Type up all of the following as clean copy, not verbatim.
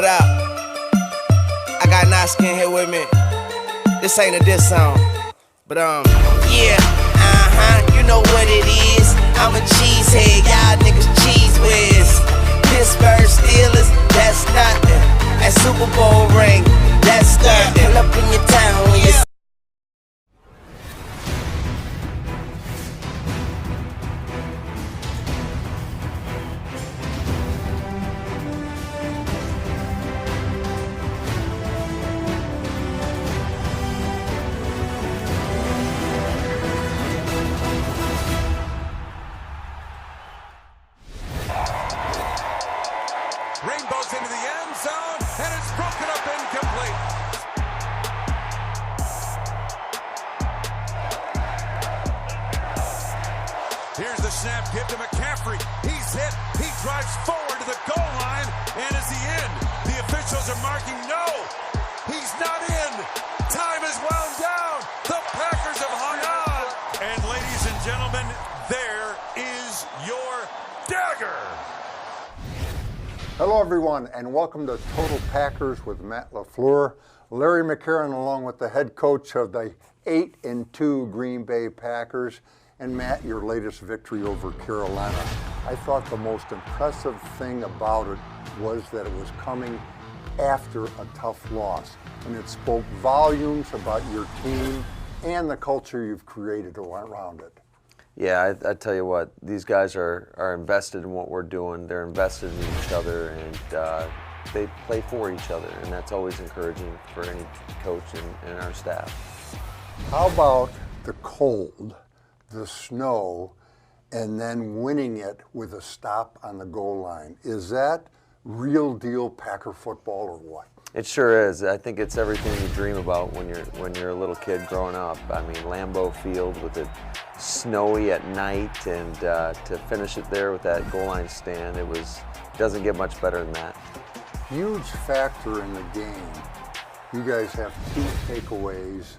up? I got Naskin here with me. This ain't a diss song, but yeah, you know what it is. I'm a cheesehead, y'all niggas cheese whiz. Pittsburgh Steelers, that's nothing. That Super Bowl ring, that's nothing. Pull up in your town when you Rainbows into the end zone, and it's broken up incomplete. Here's the snap, give to McCaffrey. He's hit. He drives forward to the goal line, and is he in? The officials are marking no. He's not in. Time is wound down. The Packers have hung on. And ladies and gentlemen, there is your dagger. Hello everyone, and welcome to Total Packers with Matt LaFleur. Larry McCarren along with the head coach of the 8-2 Green Bay Packers. And Matt, your latest victory over Carolina. I thought the most impressive thing about it was that it was coming after a tough loss. And it spoke volumes about your team and the culture you've created around it. Yeah, I tell you what, these guys are invested in what we're doing. They're invested in each other, and they play for each other, and that's always encouraging for any coach and our staff. How about the cold, the snow, and then winning it with a stop on the goal line? Is that real deal Packer football or what? It sure is. I think it's everything you dream about when you're a little kid growing up. I mean, Lambeau Field with it snowy at night, and to finish it there with that goal line stand, it doesn't get much better than that. Huge factor in the game. You guys have 2 takeaways,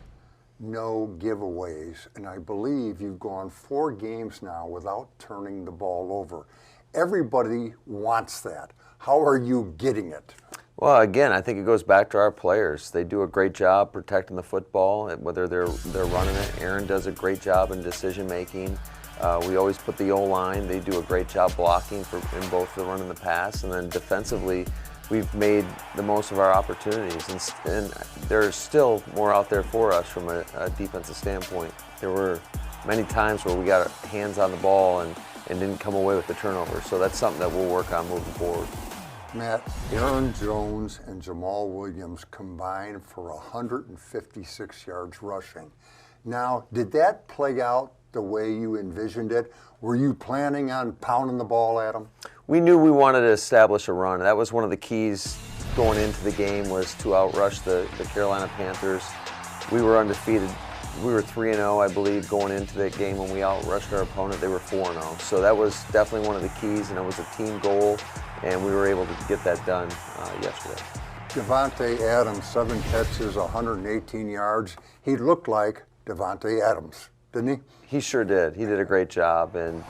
no giveaways, and I believe you've gone 4 games now without turning the ball over. Everybody wants that. How are you getting it? Well, again, I think it goes back to our players. They do a great job protecting the football, whether they're running it. Aaron does a great job in decision making. We always put the O-line. They do a great job blocking in both the run and the pass. And then defensively, we've made the most of our opportunities. And there's still more out there for us from a defensive standpoint. There were many times where we got our hands on the ball and didn't come away with the turnover. So that's something that we'll work on moving forward. Matt, Aaron Jones and Jamal Williams combined for 156 yards rushing. Now, did that play out the way you envisioned it? Were you planning on pounding the ball at them? We knew we wanted to establish a run. That was one of the keys going into the game, was to outrush the Carolina Panthers. We were undefeated. We were 3-0, I believe, going into that game. When we outrushed our opponent, they were 4-0. So that was definitely one of the keys, and it was a team goal, and we were able to get that done yesterday. Davante Adams, 7 catches, 118 yards. He looked like Davante Adams, didn't he? He sure did. He did a great job, and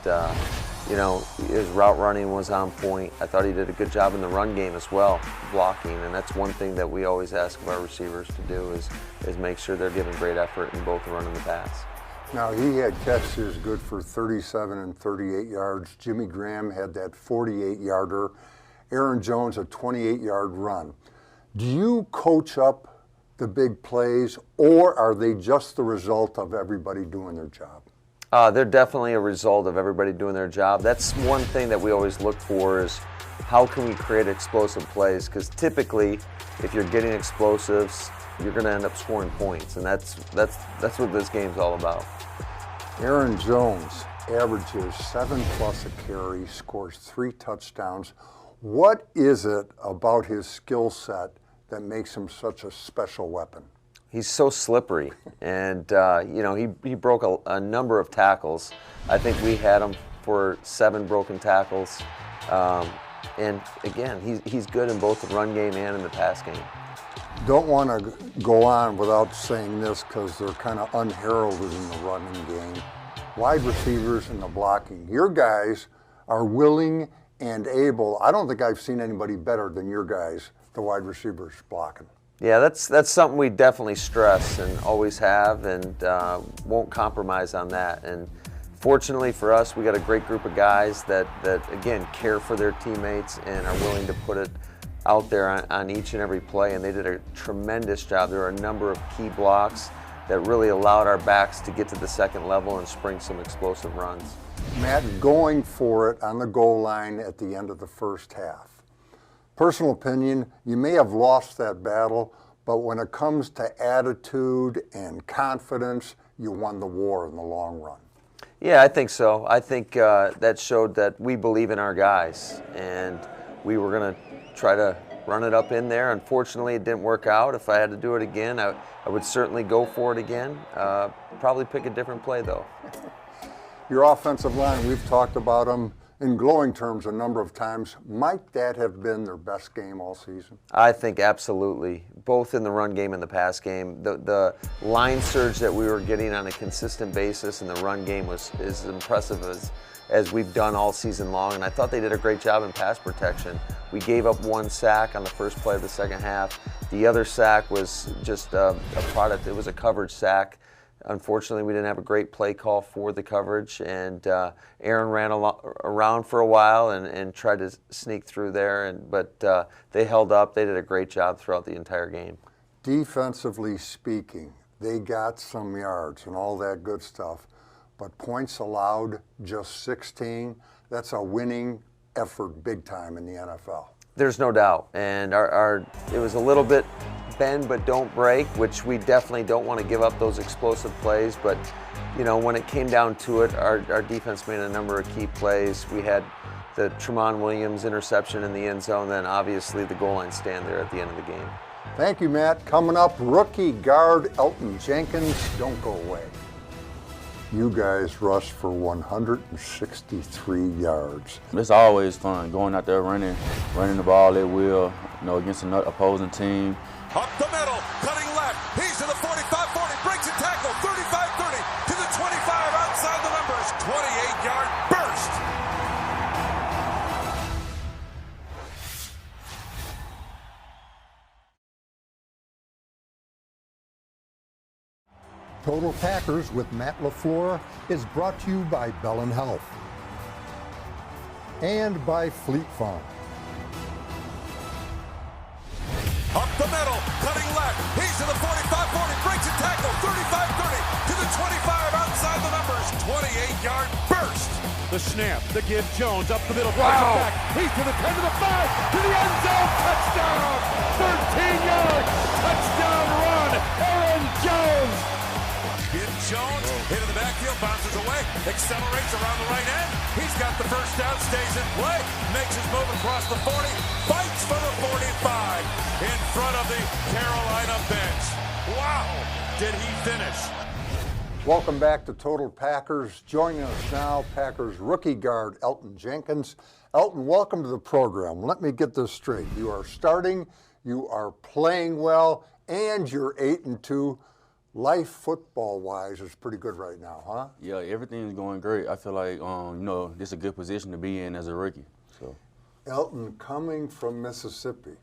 his route running was on point. I thought he did a good job in the run game as well, blocking, and that's one thing that we always ask of our receivers to do is make sure they're giving great effort in both the run and the pass. Now, he had catches good for 37 and 38 yards. Jimmy Graham had that 48-yarder. Aaron Jones, a 28-yard run. Do you coach up the big plays, or are they just the result of everybody doing their job? They're definitely a result of everybody doing their job. That's one thing that we always look for, is how can we create explosive plays? Because typically, if you're getting explosives, you're going to end up scoring points, and that's what this game's all about. Aaron Jones averages 7+ a carry, scores 3 touchdowns. What is it about his skill set that makes him such a special weapon? He's so slippery, and he broke a number of tackles. I think we had him for 7 broken tackles, and again, he's good in both the run game and in the pass game. Don't want to go on without saying this because they're kind of unheralded in the running game. Wide receivers and the blocking. Your guys are willing and able. I don't think I've seen anybody better than your guys the wide receivers blocking. Yeah, that's something we definitely stress and always have, and won't compromise on that. And fortunately for us, we got a great group of guys that again care for their teammates and are willing to put it out there on each and every play. And they did a tremendous job. There were a number of key blocks that really allowed our backs to get to the second level and spring some explosive runs. Matt, going for it on the goal line at the end of the first half. Personal opinion, you may have lost that battle, but when it comes to attitude and confidence, you won the war in the long run. Yeah, I think so. I think that showed that we believe in our guys, and we were going to try to run it up in there. Unfortunately, it didn't work out. If I had to do it again, I would certainly go for it again. Probably pick a different play, though. Your offensive line, we've talked about them in glowing terms a number of times. Might that have been their best game all season? I think absolutely, both in the run game and the pass game. The line surge that we were getting on a consistent basis in the run game was as impressive as we've done all season long, and I thought they did a great job in pass protection. We gave up 1 sack on the first play of the second half. The other sack was just a product. It was a coverage sack. Unfortunately, we didn't have a great play call for the coverage, and Aaron ran around for a while and tried to sneak through there, but they held up. They did a great job throughout the entire game. Defensively speaking, they got some yards and all that good stuff, but points allowed, just 16. That's a winning effort big time in the NFL. There's no doubt, and it was a little bit bend but don't break, which we definitely don't want to give up those explosive plays, but you know, when it came down to it, our defense made a number of key plays. We had the Tremont Williams interception in the end zone, then obviously the goal line stand there at the end of the game. Thank you, Matt. Coming up, rookie guard Elgton Jenkins. Don't go away. You guys rushed for 163 yards. It's always fun going out there running the ball at will, against an opposing team. Up the middle, cutting left. He's to the 45-40, breaks a tackle, 35-30 to the 25, outside the numbers, 28-yard burst. Total Packers with Matt LaFleur is brought to you by Bell & Health and by Fleet Farm. Up the middle, cutting left. He's to the 45-40, breaks a tackle, 35-30 to the 25, outside the numbers, 28-yard burst. The snap, the give, Jones up the middle, back. He's to the 10 to the 5, to the end zone, touchdown, 13-yard touchdown run, Aaron Jones. Give Jones into the backfield, bounces away, accelerates around the right end. He's got the first down, stays in play, makes his move across the 40, fights for the 45 in front of the Carolina bench. Wow, did he finish? Welcome back to Total Packers. Joining us now, Packers rookie guard Elgton Jenkins. Elgton, welcome to the program. Let me get this straight. You are starting, you are playing well, and you're 8-2. Life football-wise is pretty good right now, huh? Yeah, everything's going great. I feel like, this is a good position to be in as a rookie. So, Elgton, coming from Mississippi,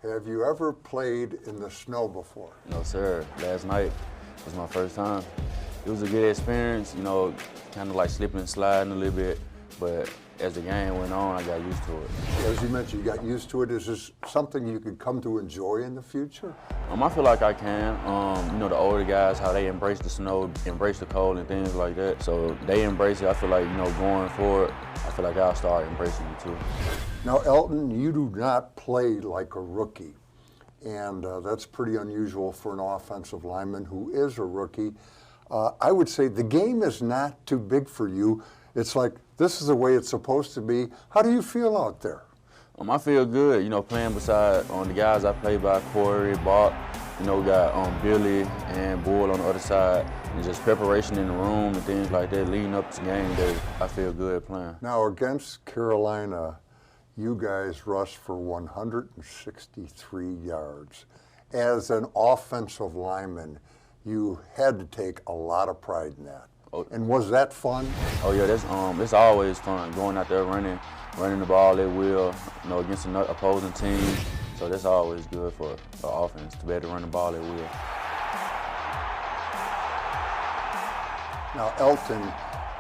have you ever played in the snow before? No, sir. Last night was my first time. It was a good experience, kind of like slipping and sliding a little bit, but as the game went on, I got used to it. As you mentioned, you got used to it. Is this something you could come to enjoy in the future? I feel like I can. The older guys, how they embrace the snow, embrace the cold and things like that. So they embrace it. I feel like, going forward, I feel like I'll start embracing it too. Now, Elgton, you do not play like a rookie. And that's pretty unusual for an offensive lineman who is a rookie. I would say the game is not too big for you. It's like, this is the way it's supposed to be. How do you feel out there? I feel good, playing beside the guys I play by, Corey, Bach, we got Billy and Bull on the other side, and just preparation in the room and things like that leading up to game day. I feel good playing. Now, against Carolina, you guys rushed for 163 yards. As an offensive lineman, you had to take a lot of pride in that. Oh. And was that fun? Oh yeah, it's always fun going out there running the ball at will, against an opposing team. So that's always good for the offense, to be able to run the ball at will. Now, Elton,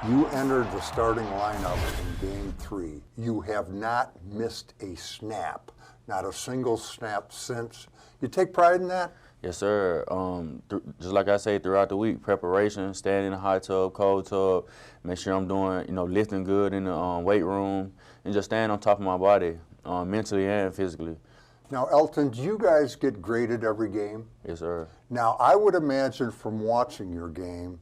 you entered the starting lineup in Game 3. You have not missed a snap, not a single snap since. You take pride in that? Yes, sir. Just like I say, throughout the week, preparation, staying in the hot tub, cold tub, make sure I'm doing, lifting good in the weight room, and just staying on top of my body, mentally and physically. Now, Elton, do you guys get graded every game? Yes, sir. Now, I would imagine from watching your game,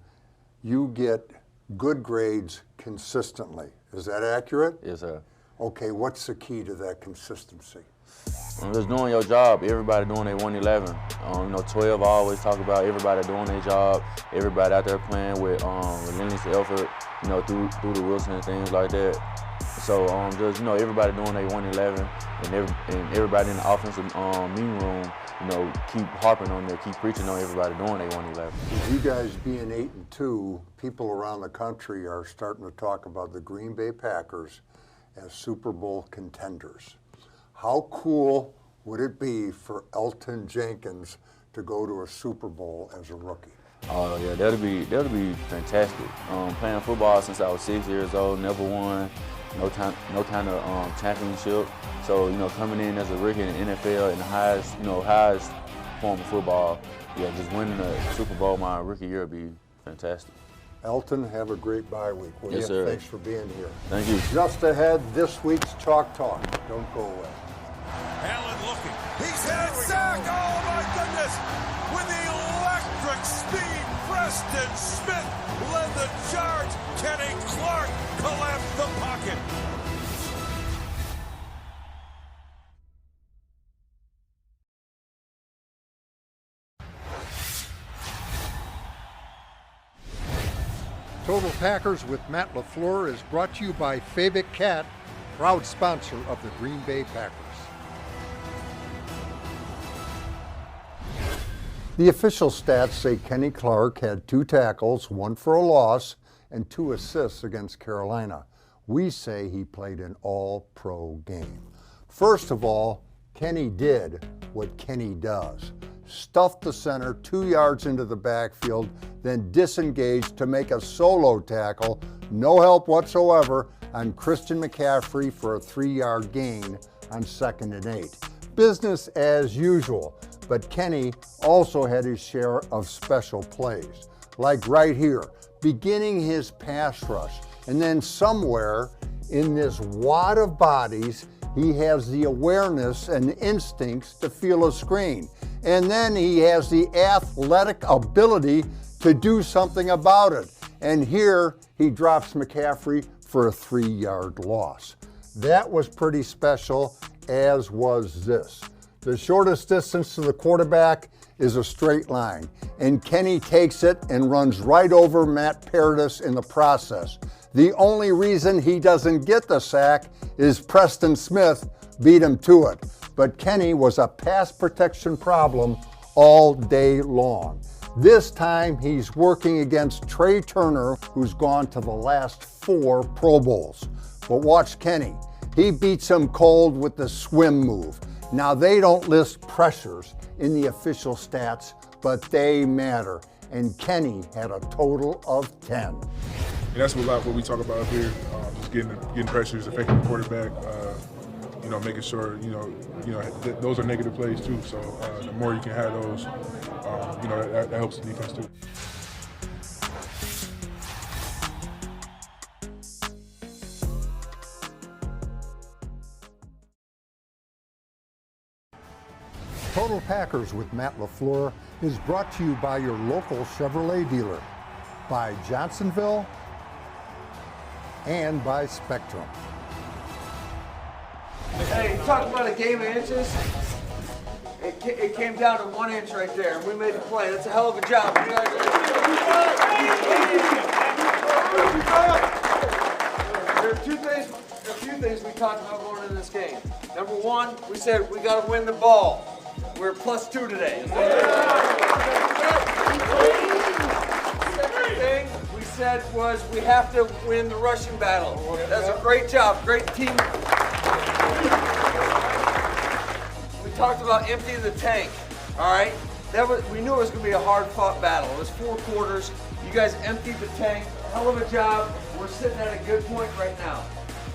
you get good grades consistently. Is that accurate? Yes, sir. Okay, what's the key to that consistency? Just doing your job. Everybody doing their 111. 12 I always talk about everybody doing their job. Everybody out there playing with relentless effort. Through the Wilson and things like that. So just everybody doing their 111, and everybody in the offensive meeting room, keep harping on that, keep preaching on everybody doing their 111. With you guys being 8-2, people around the country are starting to talk about the Green Bay Packers as Super Bowl contenders. How cool would it be for Elgton Jenkins to go to a Super Bowl as a rookie? Oh yeah, that'll be fantastic. Playing football since I was 6 years old, never won no kind of championship. So coming in as a rookie in the NFL in the highest form of football, just winning a Super Bowl my rookie year would be fantastic. Elton, have a great bye week. Yes, sir. Thanks for being here. Thank you. Just ahead, this week's Chalk Talk. Don't go away. Allen looking. He's hit sack. Oh my goodness! With electric speed, Preston Smith led the charge. Kenny Clark collapsed the pocket. Total Packers with Matt LaFleur is brought to you by Fabic Cat, proud sponsor of the Green Bay Packers. The official stats say Kenny Clark had 2 tackles, 1 for a loss, and 2 assists against Carolina. We say he played an all-pro game. First of all, Kenny did what Kenny does. Stuffed the center 2 yards into the backfield, then disengaged to make a solo tackle, no help whatsoever, on Christian McCaffrey for a 3-yard gain on 2nd and 8. Business as usual, but Kenny also had his share of special plays, like right here, beginning his pass rush, and then somewhere in this wad of bodies, he has the awareness and instincts to feel a screen. And then he has the athletic ability to do something about it. And here he drops McCaffrey for a 3-yard loss. That was pretty special, as was this. The shortest distance to the quarterback is a straight line, and Kenny takes it and runs right over Matt Paradis in the process. The only reason he doesn't get the sack is Preston Smith beat him to it. But Kenny was a pass protection problem all day long. This time he's working against Trey Turner, who's gone to the last 4 Pro Bowls. But watch Kenny. He beats him cold with the swim move. Now they don't list pressures in the official stats, but they matter. And Kenny had a total of 10. And that's a lot what we talk about up here, just getting pressures, affecting the quarterback, making sure, those are negative plays too. So the more you can have those, that helps the defense too. Total Packers with Matt LaFleur is brought to you by your local Chevrolet dealer, by Johnsonville, and by Spectrum. Hey, you talked about a game of inches. It came down to 1 inch right there, and we made the play. That's a hell of a job. You guys There are a few things we talked about going into this game. Number 1, we said we got to win the ball. We're +2 today. Second thing we said was we have to win the rushing battle. That's a great job, great team. We talked about emptying the tank, all right? We knew it was going to be a hard-fought battle. It was 4 quarters. You guys emptied the tank. Hell of a job. We're sitting at a good point right now.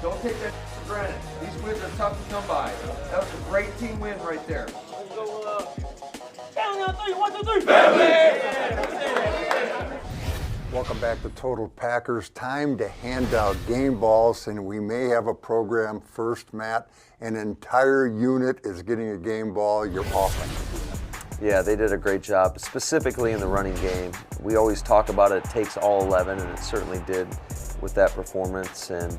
Don't take that for granted. These wins are tough to come by. That was a great team win right there. Welcome back to Total Packers. Time to hand out game balls, and we may have a program first, Matt. An entire unit is getting a game ball. Your offense. Yeah, they did a great job, specifically in the running game. We always talk about it takes all 11, and it certainly did with that performance. And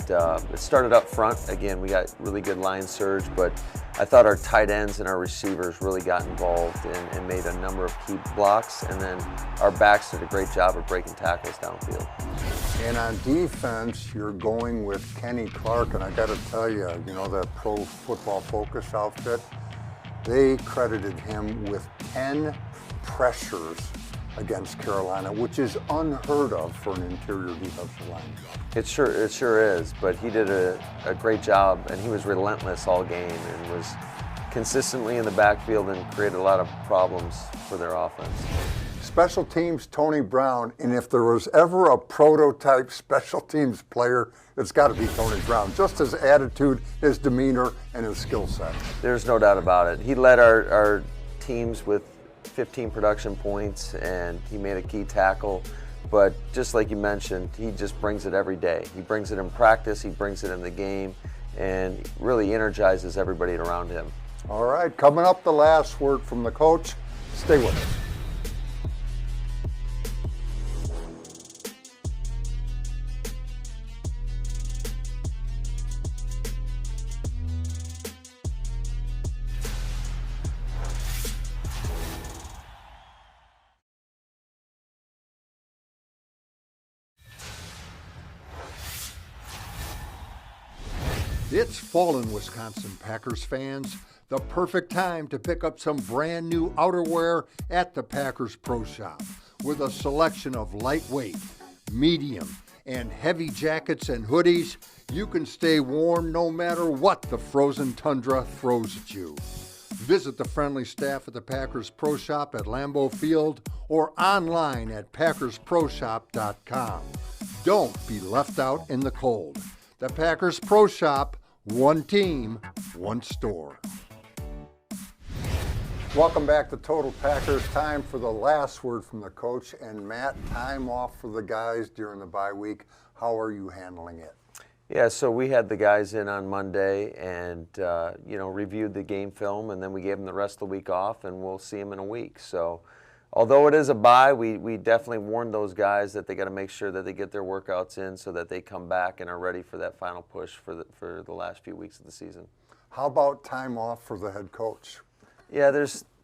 it started up front. Again, we got really good line surge, but I thought our tight ends and our receivers really got involved and made a number of key blocks. And then our backs did a great job of breaking tackles downfield. And on defense, you're going with Kenny Clark, and I got to tell you, you know, that Pro Football Focus outfit, they credited him with 10 pressures against Carolina, which is unheard of for an interior defensive line. It sure is, but he did a great job, and he was relentless all game and was consistently in the backfield and created a lot of problems for their offense. Special teams, Tony Brown, and if there was ever a prototype special teams player, it's got to be Tony Brown. Just his attitude, his demeanor, and his skill set. There's no doubt about it. He led our teams with 15 production points, and he made a key tackle. But just like you mentioned, he just brings it every day. He brings it in practice, he brings it in the game, and really energizes everybody around him. All right, coming up, the last word from the coach. Stay with us. It's fall in Wisconsin, Packers fans. The perfect time to pick up some brand new outerwear at the Packers Pro Shop. With a selection of lightweight, medium, and heavy jackets and hoodies, you can stay warm no matter what the frozen tundra throws at you. Visit the friendly staff at the Packers Pro Shop at Lambeau Field or online at packersproshop.com. Don't be left out in the cold. The Packers Pro Shop, one team, one store. Welcome back to Total Packers. Time for the last word from the coach. And Matt, time off for the guys during the bye week. How are you handling it? Yeah, so we had the guys in on Monday and, reviewed the game film, and then we gave them the rest of the week off, and we'll see them in a week. So although it is a bye, we definitely warned those guys that they got to make sure that they get their workouts in so that they come back and are ready for that final push for the last few weeks of the season. How about time off for the head coach? Yeah,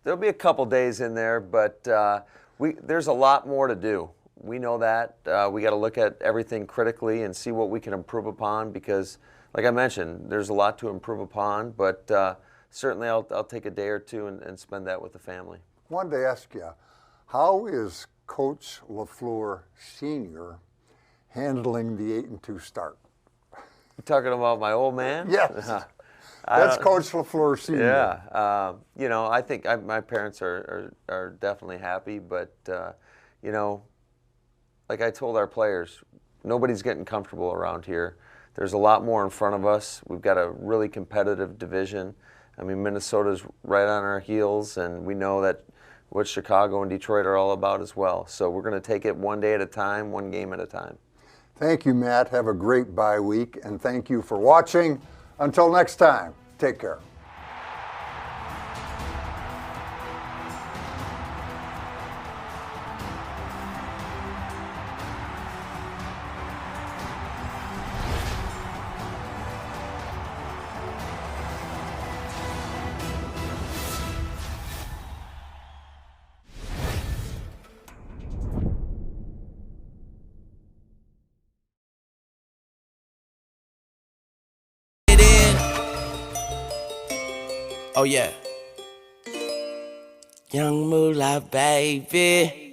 there'll be a couple days in there, but there's a lot more to do. We know that. We got to look at everything critically and see what we can improve upon because, like I mentioned, there's a lot to improve upon, but certainly I'll take a day or two and spend that with the family. I wanted to ask you, how is Coach LaFleur Sr. handling the 8-2 start? You talking about my old man? Yes. That's Coach LaFleur Sr. Yeah. I think my parents are definitely happy, but, like I told our players, nobody's getting comfortable around here. There's a lot more in front of us. We've got a really competitive division. I mean, Minnesota's right on our heels, and we know that what Chicago and Detroit are all about as well. So we're going to take it one day at a time, one game at a time. Thank you, Matt. Have a great bye week, and thank you for watching. Until next time, take care. Oh yeah. Young Moolah, baby.